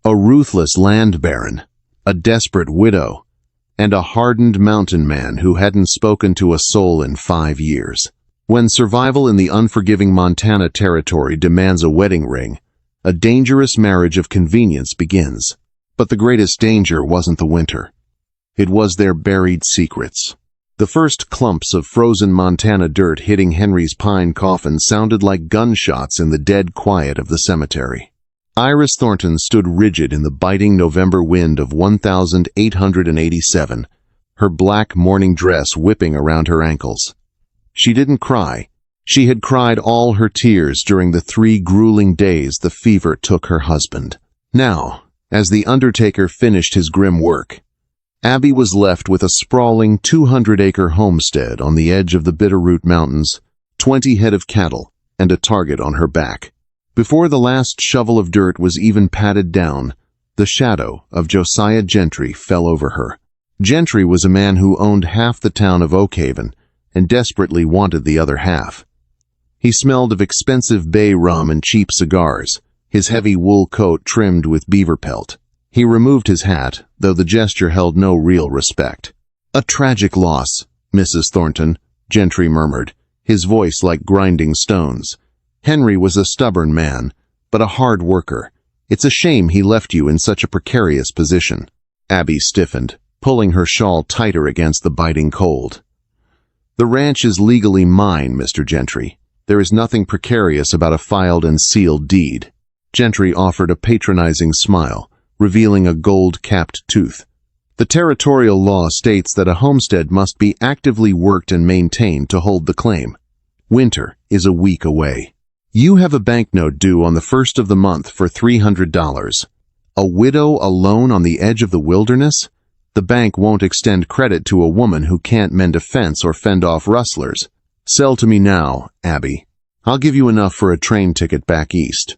a ruthless land baron, a desperate widow, and a hardened mountain man who hadn't spoken to a soul in 5 years. When survival in the unforgiving Montana territory demands a wedding ring, a dangerous marriage of convenience begins. But the greatest danger wasn't the winter. It was their buried secrets. The first clumps of frozen Montana dirt hitting Henry's pine coffin sounded like gunshots in the dead quiet of the cemetery. Iris Thornton stood rigid in the biting November wind of 1887, her black mourning dress whipping around her ankles. She didn't cry. She had cried all her tears during the 3 grueling days the fever took her husband. Now, as the undertaker finished his grim work, Abby was left with a sprawling 200-acre homestead on the edge of the Bitterroot Mountains, 20 head of cattle, and a target on her back. Before the last shovel of dirt was even patted down, the shadow of Josiah Gentry fell over her. Gentry was a man who owned half the town of Oakhaven and desperately wanted the other half. He smelled of expensive bay rum and cheap cigars, his heavy wool coat trimmed with beaver pelt. He removed his hat, though the gesture held no real respect. "A tragic loss, Mrs. Thornton," Gentry murmured, his voice like grinding stones. "Henry was a stubborn man, but a hard worker. It's a shame he left you in such a precarious position." Abby stiffened, pulling her shawl tighter against the biting cold. "The ranch is legally mine, Mr. Gentry. There is nothing precarious about a filed and sealed deed." Gentry offered a patronizing smile, revealing a gold-capped tooth. "The territorial law states that a homestead must be actively worked and maintained to hold the claim. Winter is a week away. You have a banknote due on the 1st of the month for $300. A widow alone on the edge of the wilderness? The bank won't extend credit to a woman who can't mend a fence or fend off rustlers. Sell to me now, Abby. I'll give you enough for a train ticket back east.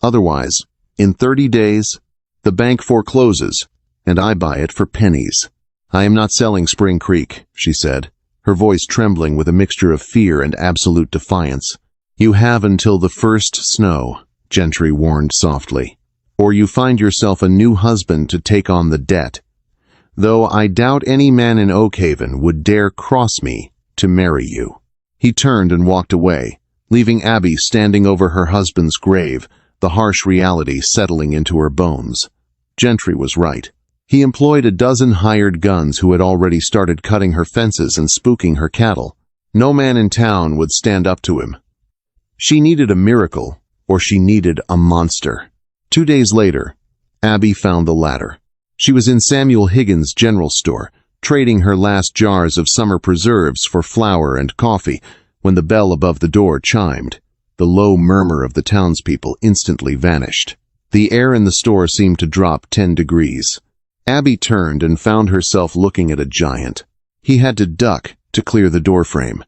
Otherwise, in 30 days, the bank forecloses, and I buy it for pennies." "I am not selling Spring Creek," she said, her voice trembling with a mixture of fear and absolute defiance. "You have until the first snow," Gentry warned softly, "or you find yourself a new husband to take on the debt. Though I doubt any man in Oakhaven would dare cross me to marry you." He turned and walked away, leaving Abby standing over her husband's grave, the harsh reality settling into her bones. Gentry was right. He employed a dozen hired guns who had already started cutting her fences and spooking her cattle. No man in town would stand up to him. She needed a miracle, or she needed a monster. 2 days later, Abby found the latter. She was in Samuel Higgins' general store, trading her last jars of summer preserves for flour and coffee, when the bell above the door chimed. The low murmur of the townspeople instantly vanished. The air in the store seemed to drop 10 degrees. Abby turned and found herself looking at a giant. He had to duck to clear the doorframe.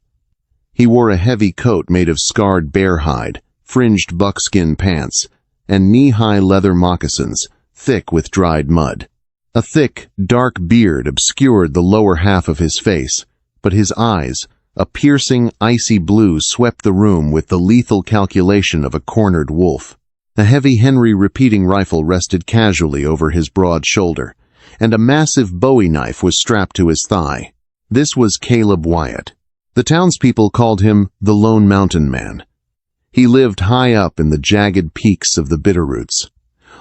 He wore a heavy coat made of scarred bear hide, fringed buckskin pants, and knee-high leather moccasins, thick with dried mud. A thick, dark beard obscured the lower half of his face, but his eyes, a piercing, icy blue, swept the room with the lethal calculation of a cornered wolf. A heavy Henry repeating rifle rested casually over his broad shoulder, and a massive Bowie knife was strapped to his thigh. This was Caleb Wyatt. The townspeople called him the Lone Mountain Man. He lived high up in the jagged peaks of the Bitterroots,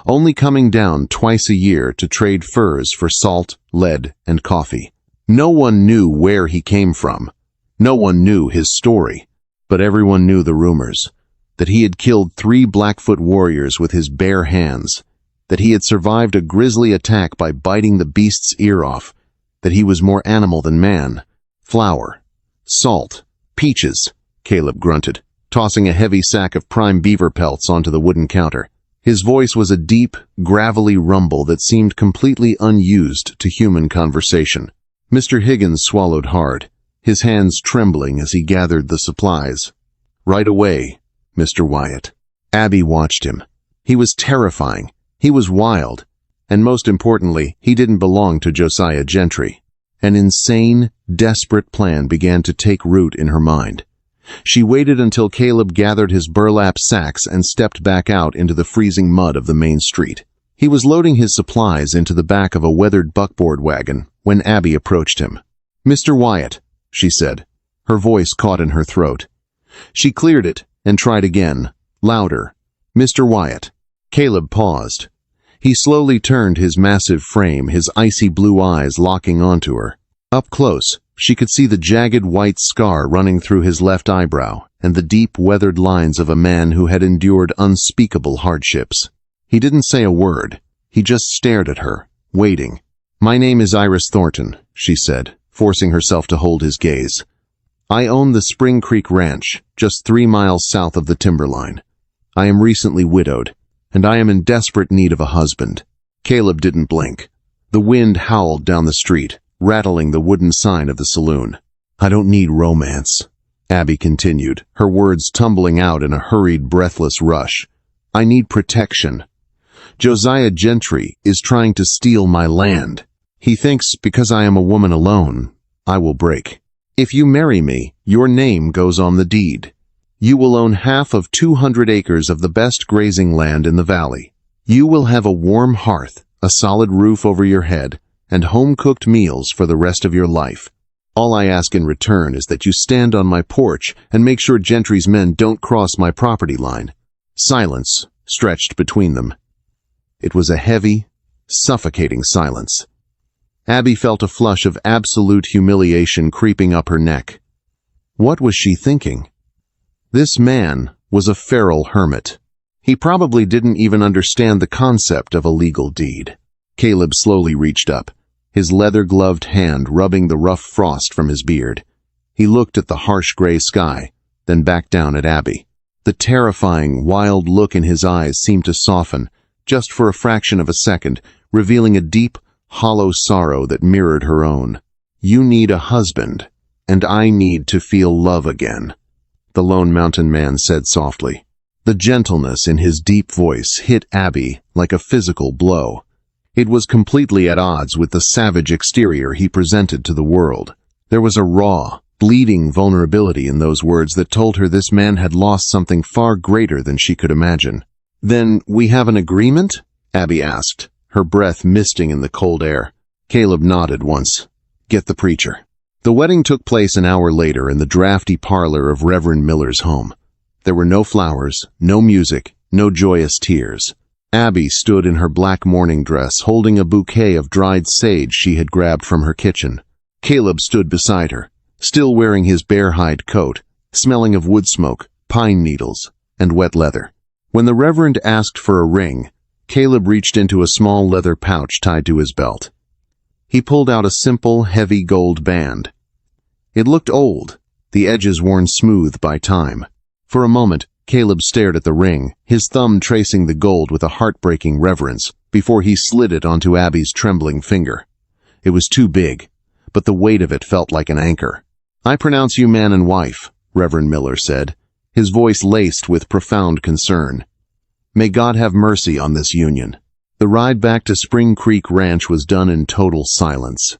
only coming down twice a year to trade furs for salt, lead, and coffee. No one knew where he came from. No one knew his story, but everyone knew the rumors, that he had killed 3 Blackfoot warriors with his bare hands, that he had survived a grisly attack by biting the beast's ear off, that he was more animal than man. "Flour, salt, peaches," Caleb grunted, tossing a heavy sack of prime beaver pelts onto the wooden counter. His voice was a deep, gravelly rumble that seemed completely unused to human conversation. Mr. Higgins swallowed hard, his hands trembling as he gathered the supplies. "Right away, Mr. Wyatt." Abby watched him. He was terrifying. He was wild. And most importantly, he didn't belong to Josiah Gentry. An insane, desperate plan began to take root in her mind. She waited until Caleb gathered his burlap sacks and stepped back out into the freezing mud of the main street. He was loading his supplies into the back of a weathered buckboard wagon when Abby approached him. "Mr. Wyatt," she said. Her voice caught in her throat. She cleared it and tried again, louder. "Mr. Wyatt." Caleb paused. He slowly turned his massive frame, his icy blue eyes locking onto her. Up close, she could see the jagged white scar running through his left eyebrow and the deep, weathered lines of a man who had endured unspeakable hardships. He didn't say a word. He just stared at her, waiting. "My name is Iris Thornton," she said, forcing herself to hold his gaze. "I own the Spring Creek Ranch, just 3 miles south of the timberline. I am recently widowed, and I am in desperate need of a husband." Caleb didn't blink. The wind howled down the street, rattling the wooden sign of the saloon. "I don't need romance," Abby continued, her words tumbling out in a hurried, breathless rush. "I need protection. Josiah Gentry is trying to steal my land. He thinks because I am a woman alone, I will break. If you marry me, your name goes on the deed. You will own half of 200 acres of the best grazing land in the valley. You will have a warm hearth, a solid roof over your head, and home-cooked meals for the rest of your life. All I ask in return is that you stand on my porch and make sure Gentry's men don't cross my property line." Silence stretched between them. It was a heavy, suffocating silence. Abby felt a flush of absolute humiliation creeping up her neck. What was she thinking? This man was a feral hermit. He probably didn't even understand the concept of a legal deed. Caleb slowly reached up, his leather-gloved hand rubbing the rough frost from his beard. He looked at the harsh gray sky, then back down at Abby. The terrifying, wild look in his eyes seemed to soften, just for a fraction of a second, revealing a deep, hollow sorrow that mirrored her own. "You need a husband, and I need to feel love again," the lone mountain man said softly. The gentleness in his deep voice hit Abby like a physical blow. It was completely at odds with the savage exterior he presented to the world. There was a raw, bleeding vulnerability in those words that told her this man had lost something far greater than she could imagine. "Then we have an agreement?" Abby asked, her breath misting in the cold air. Caleb nodded once. "Get the preacher." The wedding took place an hour later in the drafty parlor of Reverend Miller's home. There were no flowers, no music, no joyous tears. Abby stood in her black mourning dress, holding a bouquet of dried sage she had grabbed from her kitchen. Caleb stood beside her, still wearing his bear-hide coat, smelling of wood smoke, pine needles, and wet leather. When the Reverend asked for a ring, Caleb reached into a small leather pouch tied to his belt. He pulled out a simple, heavy gold band. It looked old, the edges worn smooth by time. For a moment, Caleb stared at the ring, his thumb tracing the gold with a heartbreaking reverence, before he slid it onto Abby's trembling finger. It was too big, but the weight of it felt like an anchor. "I pronounce you man and wife," Reverend Miller said, his voice laced with profound concern. "May God have mercy on this union." The ride back to Spring Creek Ranch was done in total silence.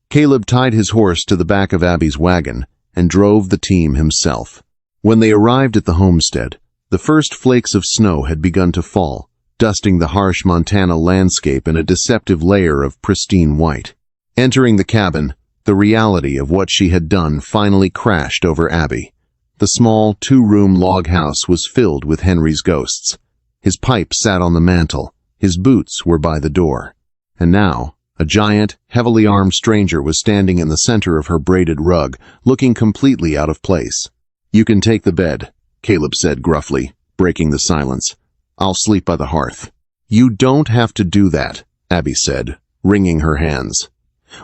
Caleb tied his horse to the back of Abby's wagon and drove the team himself. When they arrived at the homestead, the first flakes of snow had begun to fall, dusting the harsh Montana landscape in a deceptive layer of pristine white. Entering the cabin, the reality of what she had done finally crashed over Abby. The small, 2-room log house was filled with Henry's ghosts. His pipe sat on the mantel, his boots were by the door. And now, a giant, heavily armed stranger was standing in the center of her braided rug, looking completely out of place. "You can take the bed," Caleb said gruffly, breaking the silence. "I'll sleep by the hearth." "You don't have to do that," Abby said, wringing her hands.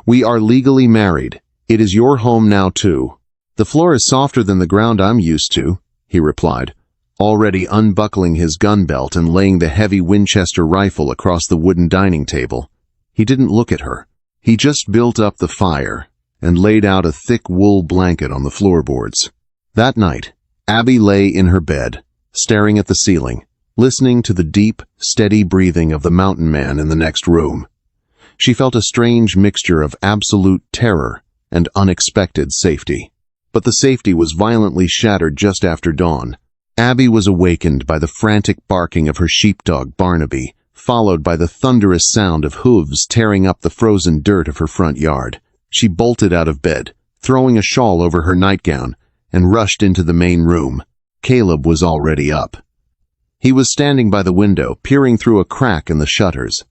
"We are legally married. It is your home now, too." "The floor is softer than the ground I'm used to," he replied, already unbuckling his gun belt and laying the heavy Winchester rifle across the wooden dining table. He didn't look at her. He just built up the fire and laid out a thick wool blanket on the floorboards. That night, Abby lay in her bed, staring at the ceiling, listening to the deep, steady breathing of the mountain man in the next room. She felt a strange mixture of absolute terror and unexpected safety. But the safety was violently shattered just after dawn. Abby was awakened by the frantic barking of her sheepdog Barnaby, followed by the thunderous sound of hooves tearing up the frozen dirt of her front yard. She bolted out of bed, throwing a shawl over her nightgown, and rushed into the main room. Caleb was already up. He was standing by the window, peering through a crack in the shutters.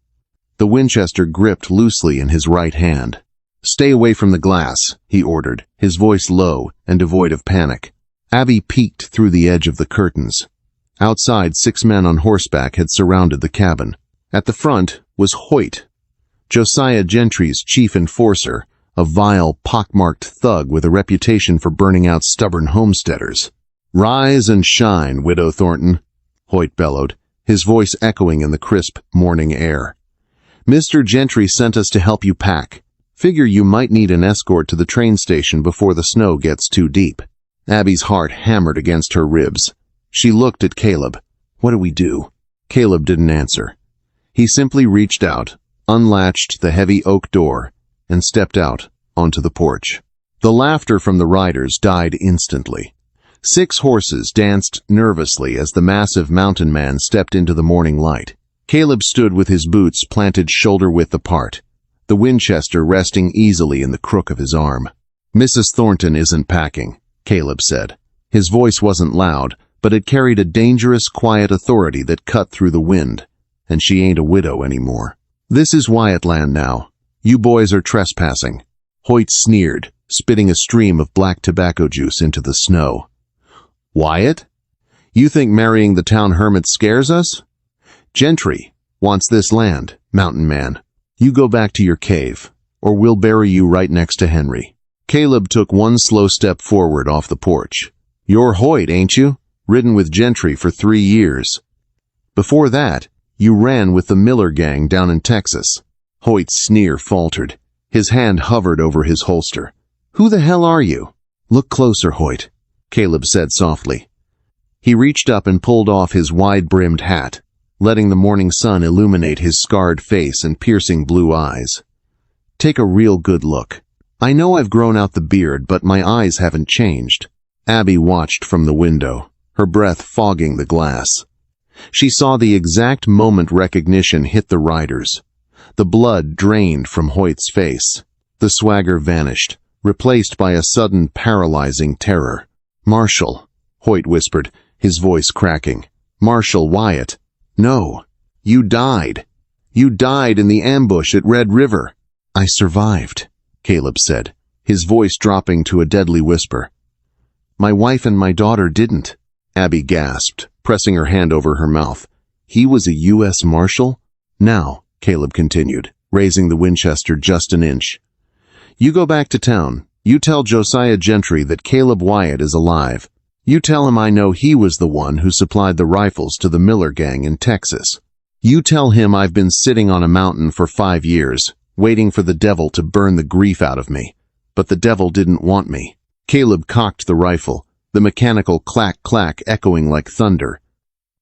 The Winchester gripped loosely in his right hand. "Stay away from the glass," he ordered, his voice low and devoid of panic. Abby peeked through the edge of the curtains. Outside, 6 men on horseback had surrounded the cabin. At the front was Hoyt, Josiah Gentry's chief enforcer, a vile, pockmarked thug with a reputation for burning out stubborn homesteaders. "Rise and shine, Widow Thornton," Hoyt bellowed, his voice echoing in the crisp morning air. "Mr. Gentry sent us to help you pack. Figure you might need an escort to the train station before the snow gets too deep." Abby's heart hammered against her ribs. She looked at Caleb. "What do we do?" Caleb didn't answer. He simply reached out, unlatched the heavy oak door, and stepped out onto the porch. The laughter from the riders died instantly. 6 horses danced nervously as the massive mountain man stepped into the morning light. Caleb stood with his boots planted shoulder-width apart, the Winchester resting easily in the crook of his arm. "Mrs. Thornton isn't packing," Caleb said. His voice wasn't loud, but it carried a dangerous, quiet authority that cut through the wind. "And she ain't a widow anymore. This is Wyatt land now. You boys are trespassing." Hoyt sneered, spitting a stream of black tobacco juice into the snow. "Wyatt? You think marrying the town hermit scares us? Gentry wants this land, mountain man. You go back to your cave, or we'll bury you right next to Henry." Caleb took one slow step forward off the porch. "You're Hoyt, ain't you? Ridden with Gentry for 3 years. Before that, you ran with the Miller gang down in Texas." Hoyt's sneer faltered. His hand hovered over his holster. "Who the hell are you?" "Look closer, Hoyt," Caleb said softly. He reached up and pulled off his wide-brimmed hat, letting the morning sun illuminate his scarred face and piercing blue eyes. "Take a real good look. I know I've grown out the beard, but my eyes haven't changed." Abby watched from the window, her breath fogging the glass. She saw the exact moment recognition hit the riders. The blood drained from Hoyt's face. The swagger vanished, replaced by a sudden paralyzing terror. "Marshall," Hoyt whispered, his voice cracking. "Marshall Wyatt. No, you died. You died in the ambush at Red River." "I survived," Caleb said, his voice dropping to a deadly whisper. "My wife and my daughter didn't," Abby gasped, pressing her hand over her mouth. "He was a U.S. Marshal? Now," Caleb continued, raising the Winchester just an inch. "You go back to town. You tell Josiah Gentry that Caleb Wyatt is alive. You tell him I know he was the one who supplied the rifles to the Miller gang in Texas. You tell him I've been sitting on a mountain for 5 years, waiting for the devil to burn the grief out of me. But the devil didn't want me." Caleb cocked the rifle, the mechanical clack-clack echoing like thunder.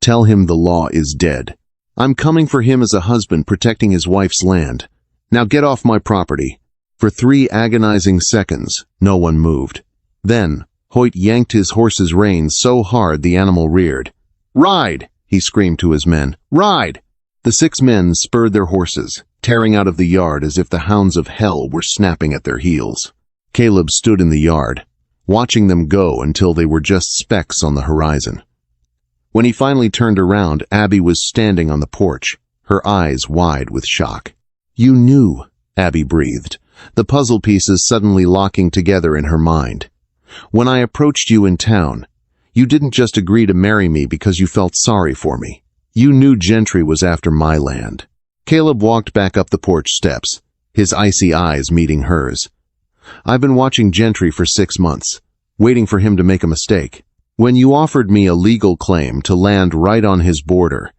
"Tell him the law is dead. I'm coming for him as a husband protecting his wife's land. Now get off my property." For 3 agonizing seconds, no one moved. Then, Hoyt yanked his horse's reins so hard the animal reared. "Ride!" he screamed to his men. "Ride!" The 6 men spurred their horses, tearing out of the yard as if the hounds of hell were snapping at their heels. Caleb stood in the yard, watching them go until they were just specks on the horizon. When he finally turned around, Abby was standing on the porch, her eyes wide with shock. "You knew," Abby breathed, the puzzle pieces suddenly locking together in her mind. "When I approached you in town, you didn't just agree to marry me because you felt sorry for me. You knew Gentry was after my land." Caleb walked back up the porch steps, his icy eyes meeting hers. "I've been watching Gentry for 6 months, waiting for him to make a mistake. When you offered me a legal claim to land right on his border,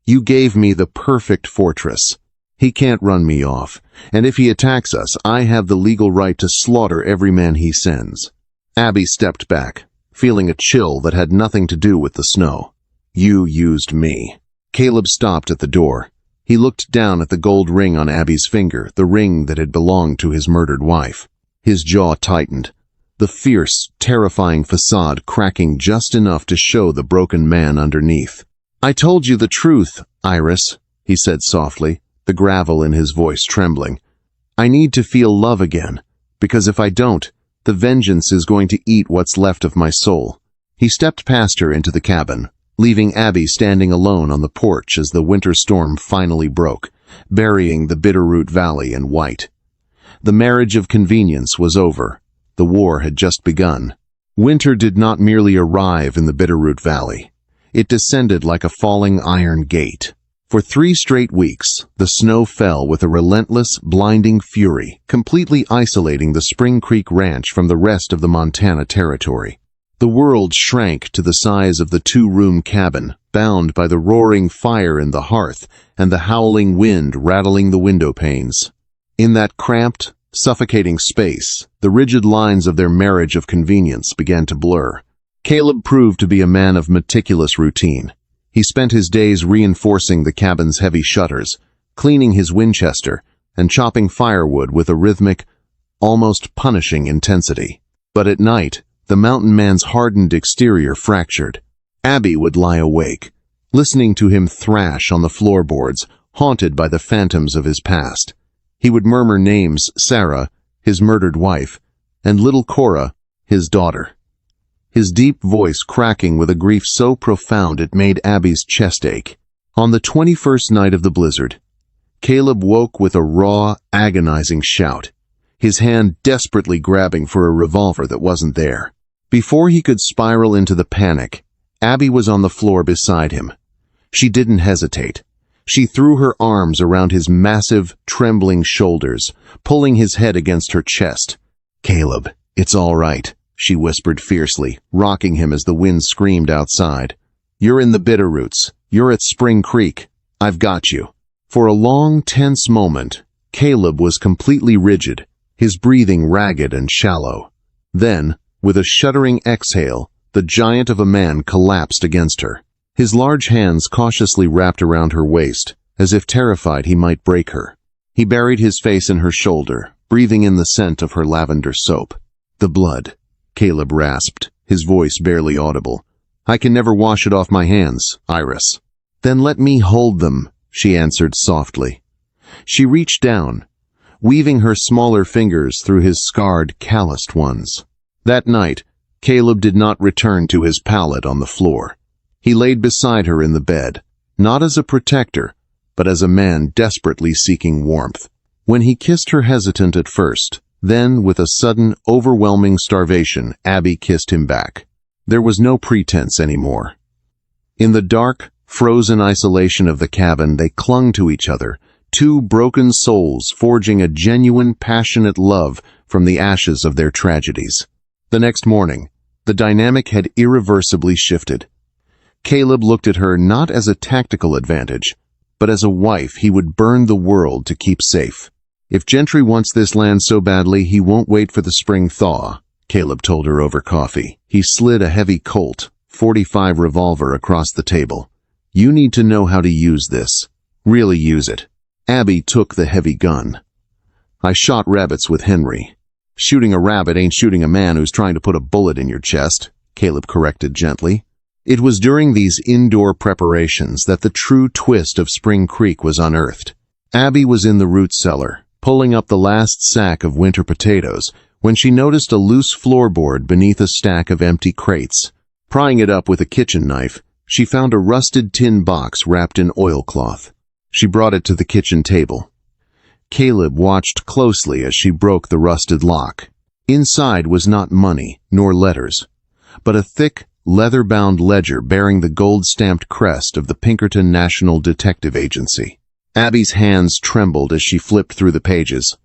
you gave me the perfect fortress. He can't run me off, and if he attacks us, I have the legal right to slaughter every man he sends." Abby stepped back, feeling a chill that had nothing to do with the snow. "You used me." Caleb stopped at the door. He looked down at the gold ring on Abby's finger, the ring that had belonged to his murdered wife. His jaw tightened, the fierce, terrifying facade cracking just enough to show the broken man underneath. "I told you the truth, Iris," he said softly, the gravel in his voice trembling. "I need to feel love again, because if I don't, the vengeance is going to eat what's left of my soul." He stepped past her into the cabin, leaving Abby standing alone on the porch as the winter storm finally broke, burying the Bitterroot Valley in white. The marriage of convenience was over. The war had just begun. Winter did not merely arrive in the Bitterroot Valley. It descended like a falling iron gate. For 3 straight weeks, the snow fell with a relentless, blinding fury, completely isolating the Spring Creek Ranch from the rest of the Montana Territory. The world shrank to the size of the 2-room cabin, bound by the roaring fire in the hearth and the howling wind rattling the window panes. In that cramped, suffocating space, the rigid lines of their marriage of convenience began to blur. Caleb proved to be a man of meticulous routine. He spent his days reinforcing the cabin's heavy shutters, cleaning his Winchester, and chopping firewood with a rhythmic, almost punishing intensity. But at night, the mountain man's hardened exterior fractured. Abby would lie awake, listening to him thrash on the floorboards, haunted by the phantoms of his past. He would murmur names: Sarah, his murdered wife, and little Cora, his daughter. His deep voice cracking with a grief so profound it made Abby's chest ache. On the 21st night of the blizzard, Caleb woke with a raw, agonizing shout, his hand desperately grabbing for a revolver that wasn't there. Before he could spiral into the panic, Abby was on the floor beside him. She didn't hesitate. She threw her arms around his massive, trembling shoulders, pulling his head against her chest. "Caleb, it's all right," she whispered fiercely, rocking him as the wind screamed outside. "You're in the Bitterroots. You're at Spring Creek. I've got you." For a long, tense moment, Caleb was completely rigid, his breathing ragged and shallow. Then, with a shuddering exhale, the giant of a man collapsed against her. His large hands cautiously wrapped around her waist, as if terrified he might break her. He buried his face in her shoulder, breathing in the scent of her lavender soap. "The blood," Caleb rasped, his voice barely audible. "I can never wash it off my hands, Iris." "Then let me hold them," she answered softly. She reached down, weaving her smaller fingers through his scarred, calloused ones. That night, Caleb did not return to his pallet on the floor. He laid beside her in the bed, not as a protector, but as a man desperately seeking warmth. When he kissed her hesitant at first, then, with a sudden, overwhelming starvation, Abby kissed him back. There was no pretense anymore. In the dark, frozen isolation of the cabin, they clung to each other, 2 broken souls forging a genuine, passionate love from the ashes of their tragedies. The next morning, the dynamic had irreversibly shifted. Caleb looked at her not as a tactical advantage, but as a wife he would burn the world to keep safe. "If Gentry wants this land so badly, he won't wait for the spring thaw," Caleb told her over coffee. He slid a heavy Colt .45 revolver across the table. "You need to know how to use this. Really use it." Abby took the heavy gun. "I shot rabbits with Henry." "Shooting a rabbit ain't shooting a man who's trying to put a bullet in your chest," Caleb corrected gently. It was during these indoor preparations that the true twist of Spring Creek was unearthed. Abby was in the root cellar, pulling up the last sack of winter potatoes, when she noticed a loose floorboard beneath a stack of empty crates. Prying it up with a kitchen knife, she found a rusted tin box wrapped in oilcloth. She brought it to the kitchen table. Caleb watched closely as she broke the rusted lock. Inside was not money, nor letters, but a thick, leather-bound ledger bearing the gold-stamped crest of the Pinkerton National Detective Agency. Abby's hands trembled as she flipped through the pages.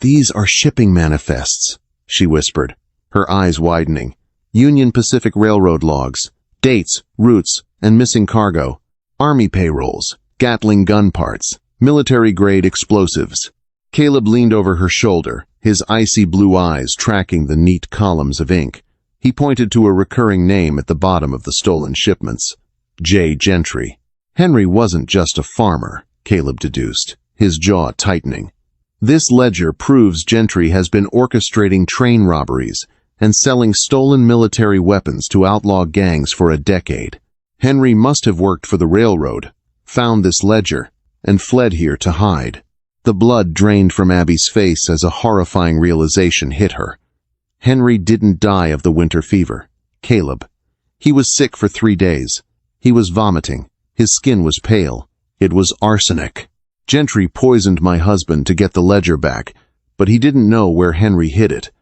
"These are shipping manifests," she whispered, her eyes widening. "Union Pacific Railroad logs, dates, routes, and missing cargo. Army payrolls, Gatling gun parts, military-grade explosives." Caleb leaned over her shoulder, his icy blue eyes tracking the neat columns of ink. He pointed to a recurring name at the bottom of the stolen shipments: J. Gentry. Henry wasn't just a farmer, Caleb deduced, his jaw tightening. This ledger proves Gentry has been orchestrating train robberies and selling stolen military weapons to outlaw gangs for a decade. Henry must have worked for the railroad, found this ledger, and fled here to hide. The blood drained from Abby's face as a horrifying realization hit her. Henry didn't die of the winter fever. Caleb. He was sick for 3 days. He was vomiting. His skin was pale. It was arsenic. Gentry poisoned my husband to get the ledger back, but he didn't know where Henry hid it.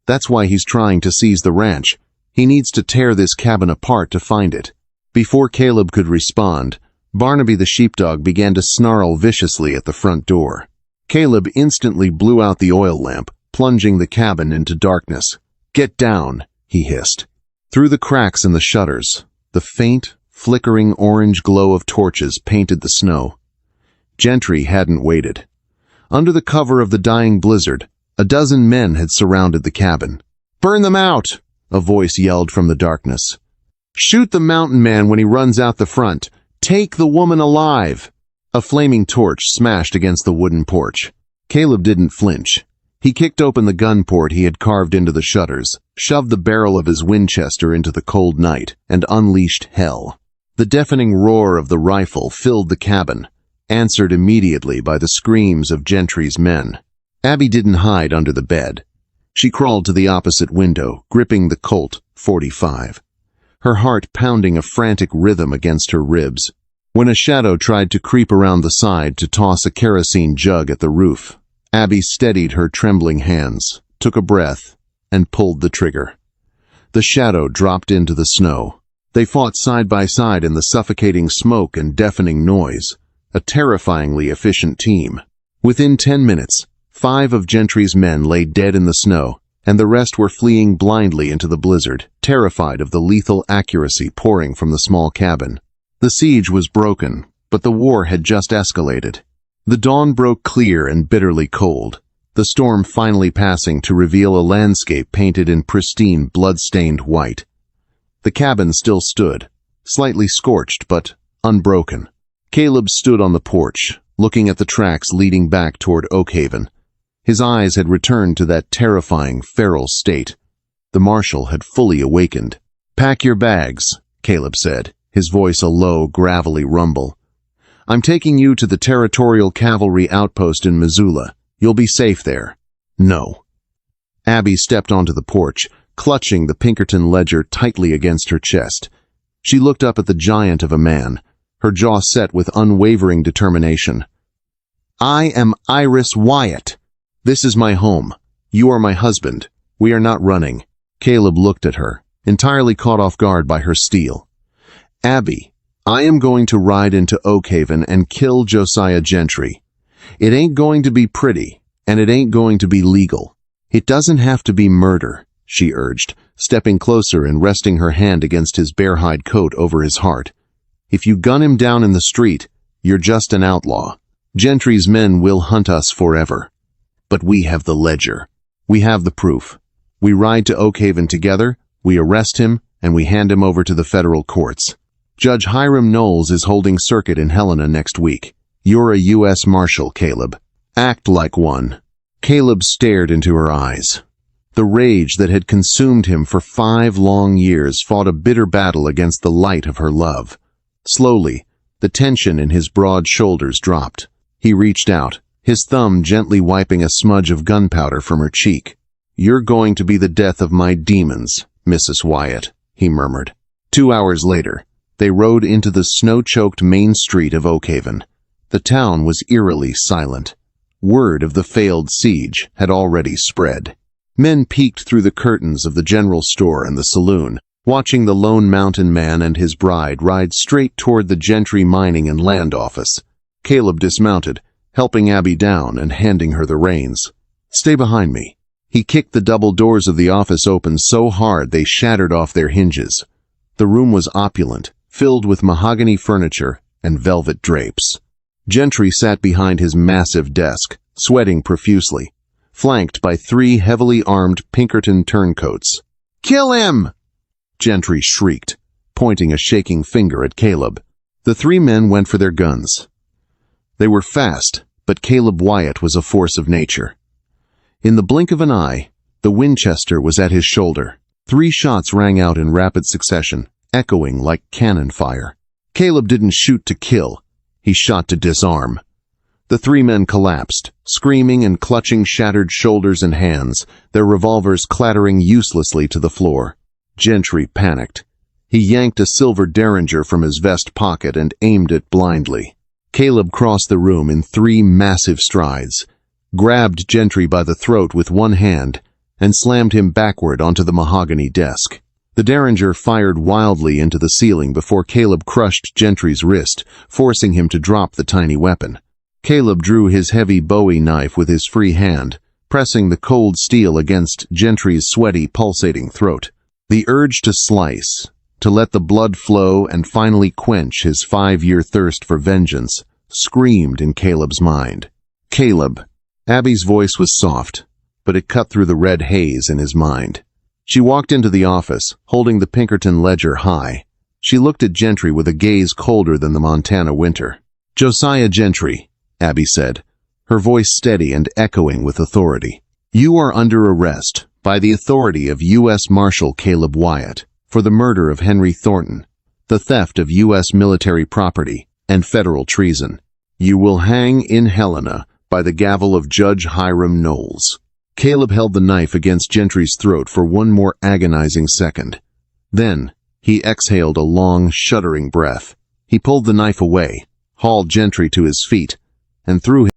That's why he's trying to seize the ranch. He needs to tear this cabin apart to find it. Before Caleb could respond, Barnaby the sheepdog began to snarl viciously at the front door. Caleb instantly blew out the oil lamp, plunging the cabin into darkness. "Get down," he hissed. Through the cracks in the shutters, the faint, flickering orange glow of torches painted the snow. Gentry hadn't waited. Under the cover of the dying blizzard, a dozen men had surrounded the cabin. "Burn them out!" a voice yelled from the darkness. "Shoot the mountain man when he runs out the front. Take the woman alive!" A flaming torch smashed against the wooden porch. Caleb didn't flinch. He kicked open the gun port he had carved into the shutters, shoved the barrel of his Winchester into the cold night, and unleashed hell. The deafening roar of the rifle filled the cabin, answered immediately by the screams of Gentry's men. Abby didn't hide under the bed. She crawled to the opposite window, gripping the Colt .45, her heart pounding a frantic rhythm against her ribs. When a shadow tried to creep around the side to toss a kerosene jug at the roof, Abby steadied her trembling hands, took a breath, and pulled the trigger. The shadow dropped into the snow. They fought side by side in the suffocating smoke and deafening noise, a terrifyingly efficient team. Within 10 minutes, 5 of Gentry's men lay dead in the snow, and the rest were fleeing blindly into the blizzard, terrified of the lethal accuracy pouring from the small cabin. The siege was broken, but the war had just escalated. The dawn broke clear and bitterly cold, the storm finally passing to reveal a landscape painted in pristine, blood-stained white. The cabin still stood, slightly scorched but unbroken. Caleb stood on the porch, looking at the tracks leading back toward Oakhaven. His eyes had returned to that terrifying, feral state. The marshal had fully awakened. "Pack your bags," Caleb said, his voice a low, gravelly rumble. "I'm taking you to the Territorial Cavalry outpost in Missoula. You'll be safe there." "No." Abby stepped onto the porch, clutching the Pinkerton ledger tightly against her chest. She looked up at the giant of a man, her jaw set with unwavering determination. "I am Iris Wyatt. This is my home. You are my husband. We are not running." Caleb looked at her, entirely caught off guard by her steel. "Abby, I am going to ride into Oakhaven and kill Josiah Gentry. It ain't going to be pretty, and it ain't going to be legal. It doesn't have to be murder," she urged, stepping closer and resting her hand against his bear-hide coat over his heart. "If you gun him down in the street, you're just an outlaw. Gentry's men will hunt us forever. But we have the ledger. We have the proof. We ride to Oakhaven together, we arrest him, and we hand him over to the federal courts. Judge Hiram Knowles is holding circuit in Helena next week. You're a U.S. Marshal, Caleb. Act like one." Caleb stared into her eyes. The rage that had consumed him for 5 long years fought a bitter battle against the light of her love. Slowly, the tension in his broad shoulders dropped. He reached out, his thumb gently wiping a smudge of gunpowder from her cheek. "You're going to be the death of my demons, Mrs. Wyatt," he murmured. 2 hours later, they rode into the snow-choked main street of Oakhaven. The town was eerily silent. Word of the failed siege had already spread. Men peeked through the curtains of the general store and the saloon, watching the lone mountain man and his bride ride straight toward the Gentry Mining and Land Office. Caleb dismounted, helping Abby down and handing her the reins. "Stay behind me." He kicked the double doors of the office open so hard they shattered off their hinges. The room was opulent, filled with mahogany furniture and velvet drapes. Gentry sat behind his massive desk, sweating profusely, flanked by 3 heavily armed Pinkerton turncoats. "Kill him!" Gentry shrieked, pointing a shaking finger at Caleb. The 3 men went for their guns. They were fast, but Caleb Wyatt was a force of nature. In the blink of an eye, the Winchester was at his shoulder. 3 shots rang out in rapid succession, echoing like cannon fire. Caleb didn't shoot to kill. He shot to disarm. The three men collapsed, screaming and clutching shattered shoulders and hands, their revolvers clattering uselessly to the floor. Gentry panicked. He yanked a silver derringer from his vest pocket and aimed it blindly. Caleb crossed the room in 3 massive strides, grabbed Gentry by the throat with one hand, and slammed him backward onto the mahogany desk. The derringer fired wildly into the ceiling before Caleb crushed Gentry's wrist, forcing him to drop the tiny weapon. Caleb drew his heavy Bowie knife with his free hand, pressing the cold steel against Gentry's sweaty, pulsating throat. The urge to slice, to let the blood flow and finally quench his 5-year thirst for vengeance, screamed in Caleb's mind. Caleb. Abby's voice was soft, but it cut through the red haze in his mind. She walked into the office, holding the Pinkerton ledger high. She looked at Gentry with a gaze colder than the Montana winter. "Josiah Gentry," Abby said, her voice steady and echoing with authority. "You are under arrest by the authority of U.S. Marshal Caleb Wyatt for the murder of Henry Thornton, the theft of U.S. military property, and federal treason. You will hang in Helena by the gavel of Judge Hiram Knowles." Caleb held the knife against Gentry's throat for one more agonizing second. Then, he exhaled a long, shuddering breath. He pulled the knife away, hauled Gentry to his feet, and threw him